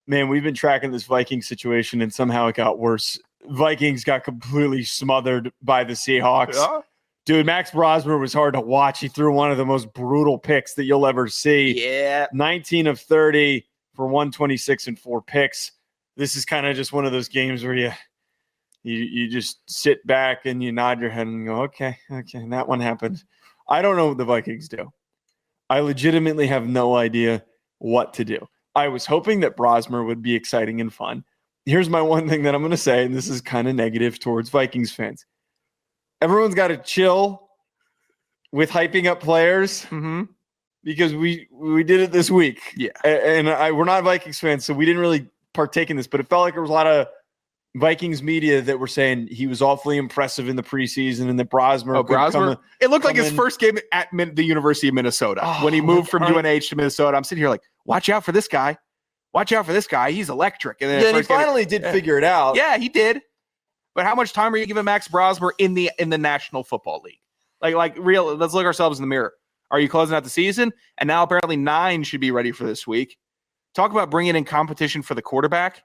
man, we've been tracking this Vikings situation, and somehow it got worse. Vikings got completely smothered by the Seahawks. Yeah. Dude, Max Brosmer was hard to watch. He threw one of the most brutal picks that you'll ever see. Yeah. 19 of 30 for 126 and 4 picks. This is kind of just one of those games where you just sit back and you nod your head and go, okay, that one happened. I don't know what the Vikings do. I legitimately have no idea what to do. I was hoping that Brosmer would be exciting and fun. Here's my one thing that I'm going to say, and this is kind of negative towards Vikings fans. Everyone's got to chill with hyping up players because we did it this week. Yeah. And we're not Vikings fans, so we didn't really partake in this, but it felt like there was a lot of Vikings media that were saying he was awfully impressive in the preseason and that Brosmer. It looked like his first game at the University of Minnesota when he moved from UNH to Minnesota. I'm sitting here like, watch out for this guy. Watch out for this guy. He's electric. And then he finally did figure it out. Yeah, he did. But how much time are you giving Max Brosmer in the National Football League? Let's look ourselves in the mirror. Are you closing out the season? And now apparently 9 should be ready for this week. Talk about bringing in competition for the quarterback.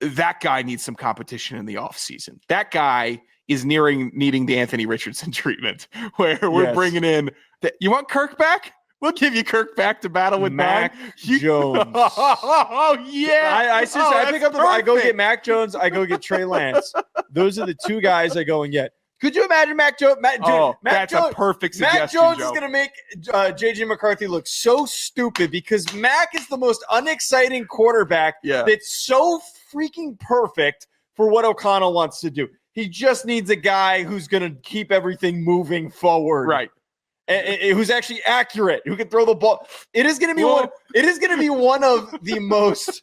That guy needs some competition in the offseason. That guy is needing the Anthony Richardson treatment, where we're bringing in. You want Kirk back? We'll give you Kirk back to battle with Mac Jones. Oh yeah! I pick up I go get Mac Jones. I go get Trey Lance. Those are the 2 guys I go and get. Could you imagine Mac Jones? That's a perfect suggestion. Mac Jones Joe is going to make J.J. McCarthy look so stupid because Mac is the most unexciting quarterback that's so freaking perfect for what O'Connell wants to do. He just needs a guy who's going to keep everything moving forward. Right. Who's actually accurate, who can throw the ball. It is going to be one. It is going to be one of the most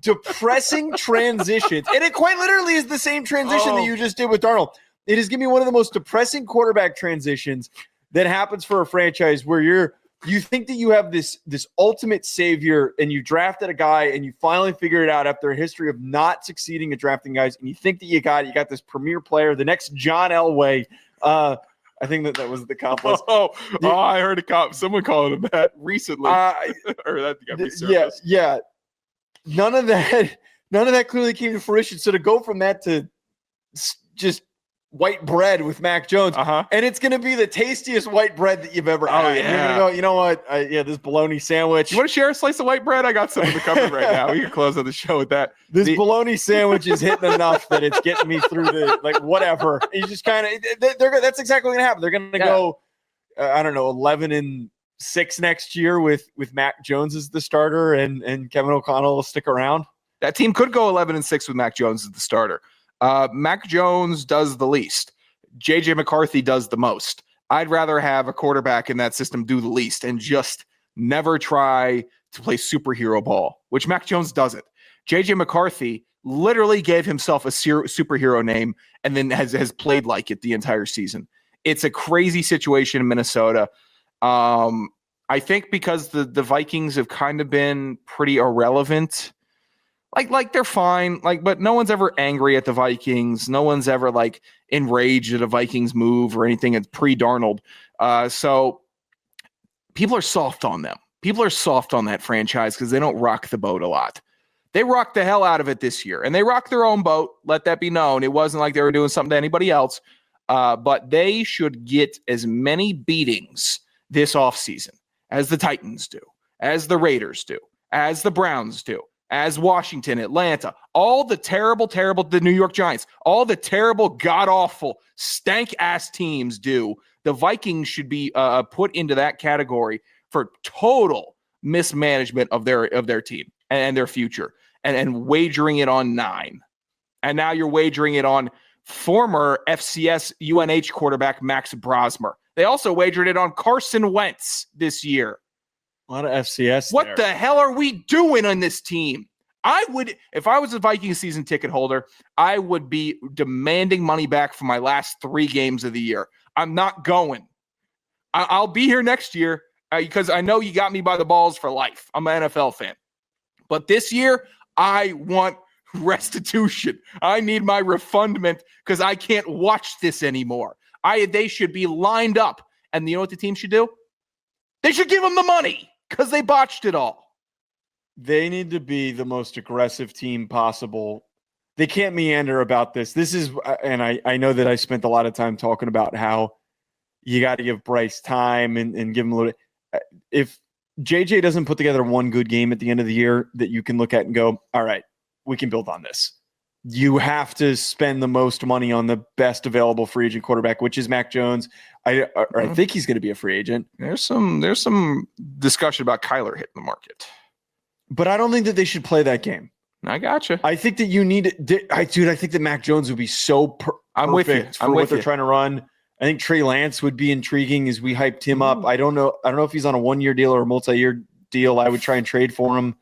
depressing transitions, and it quite literally is the same transition that you just did with Darnold. It is going to be one of the most depressing quarterback transitions that happens for a franchise where you think that you have this ultimate savior, and you drafted a guy, and you finally figure it out after a history of not succeeding at drafting guys, and you think that you got this premier player, the next John Elway. I think that was the compliment. I heard someone calling him that recently. Or that got me serious. Yeah. None of that clearly came to fruition. So to go from that to just white bread with Mac Jones, and it's going to be the tastiest white bread that you've ever had. Yeah. You're going to go, you know what? This bologna sandwich. You want to share a slice of white bread? I got some in the cupboard right now. We can close on the show with that. This bologna sandwich is hitting enough that it's getting me through whatever. You just kind of that's exactly what's going to happen. They're going to go, 11-6 next year with Mac Jones as the starter, and Kevin O'Connell will stick around. That team could go 11-6 with Mac Jones as the starter. Mac Jones does the least. J.J. McCarthy does the most. I'd rather have a quarterback in that system do the least and just never try to play superhero ball, which Mac Jones doesn't. J.J. McCarthy literally gave himself a superhero name and then has played like it the entire season. It's a crazy situation in Minnesota. I think because the Vikings have kind of been pretty irrelevant. Like they're fine, but no one's ever angry at the Vikings. No one's ever enraged at a Vikings move or anything. It's pre-Darnold. So people are soft on them. People are soft on that franchise because they don't rock the boat a lot. They rocked the hell out of it this year, and they rocked their own boat. Let that be known. It wasn't like they were doing something to anybody else. But they should get as many beatings this offseason as the Titans do, as the Raiders do, as the Browns do, as Washington, Atlanta, all the terrible, the New York Giants, all the terrible, god-awful, stank-ass teams do. The Vikings should be put into that category for total mismanagement of their team and their future, and wagering it on 9. And now you're wagering it on former FCS UNH quarterback Max Brosmer. They also wagered it on Carson Wentz this year. A lot of FCS. What the hell are we doing on this team? If I was a Vikings season ticket holder, I would be demanding money back for my last 3 games of the year. I'm not going. I'll be here next year because I know you got me by the balls for life. I'm an NFL fan. But this year, I want restitution. I need my refundment because I can't watch this anymore. They should be lined up. And you know what the team should do? They should give them the money because they botched it all. They need to be the most aggressive team possible. They can't meander about this. This is, and I know that I spent a lot of time talking about how you got to give Bryce time and give him a little. If JJ doesn't put together one good game at the end of the year that you can look at and go, all right, we can build on this. You have to spend the most money on the best available free agent quarterback, which is Mac Jones. I think he's going to be a free agent. There's some discussion about Kyler hitting the market, but I don't think that they should play that game. I gotcha. I think that you need – I think that Mac Jones would be so perfect for what they're trying to run. I think Trey Lance would be intriguing as we hyped him up. I don't know if he's on a one-year deal or a multi-year deal. I would try and trade for him.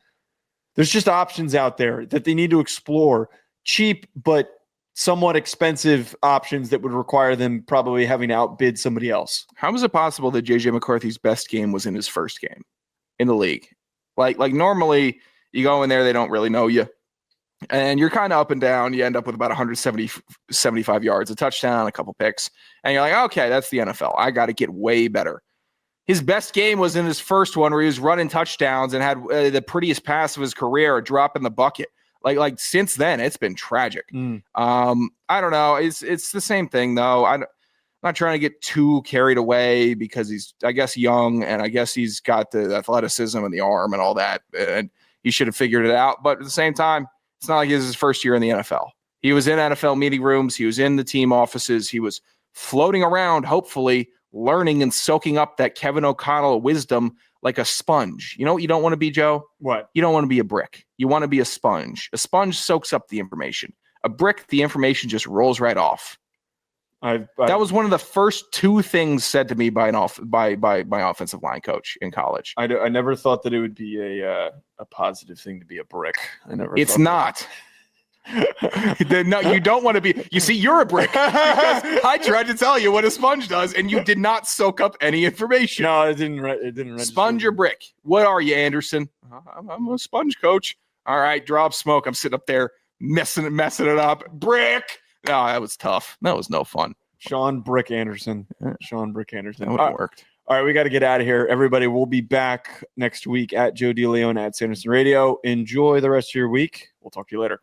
There's just options out there that they need to explore. Cheap but somewhat expensive options that would require them probably having to outbid somebody else. How is it possible that J.J. McCarthy's best game was in his first game in the league? Like normally you go in there, they don't really know you. And you're kind of up and down. You end up with about 75 yards, a touchdown, a couple picks. And you're like, okay, that's the NFL. I got to get way better. His best game was in his first one where he was running touchdowns and had the prettiest pass of his career, a drop in the bucket. Like since then, it's been tragic. I don't know. It's the same thing, though. I'm not trying to get too carried away because he's, I guess, young, and I guess he's got the athleticism and the arm and all that, and he should have figured it out. But at the same time, it's not like it was his first year in the NFL. He was in NFL meeting rooms. He was in the team offices. He was floating around, hopefully, learning and soaking up that Kevin O'Connell wisdom like a sponge. You know what you don't want to be, Joe? What? You don't want to be a brick. You want to be a sponge. A sponge soaks up the information. A brick, the information just rolls right off. That was one of the first two things said to me by my offensive line coach in college. I never thought that it would be a positive thing to be a brick. It's not. No, you don't want to be. You see, you're a brick because I tried to tell you what a sponge does, and you did not soak up any information. No, it didn't. It didn't register. Sponge or brick? What are you, Anderson? I'm a sponge, coach. All right, drop smoke. I'm sitting up there messing it up. Brick. No, that was tough. That was no fun. Sean Brick Anderson. Sean Brick Anderson. That would have worked. All right, we got to get out of here. Everybody, we'll be back next week at Joe DeLeone at Sanderson Radio. Enjoy the rest of your week. We'll talk to you later.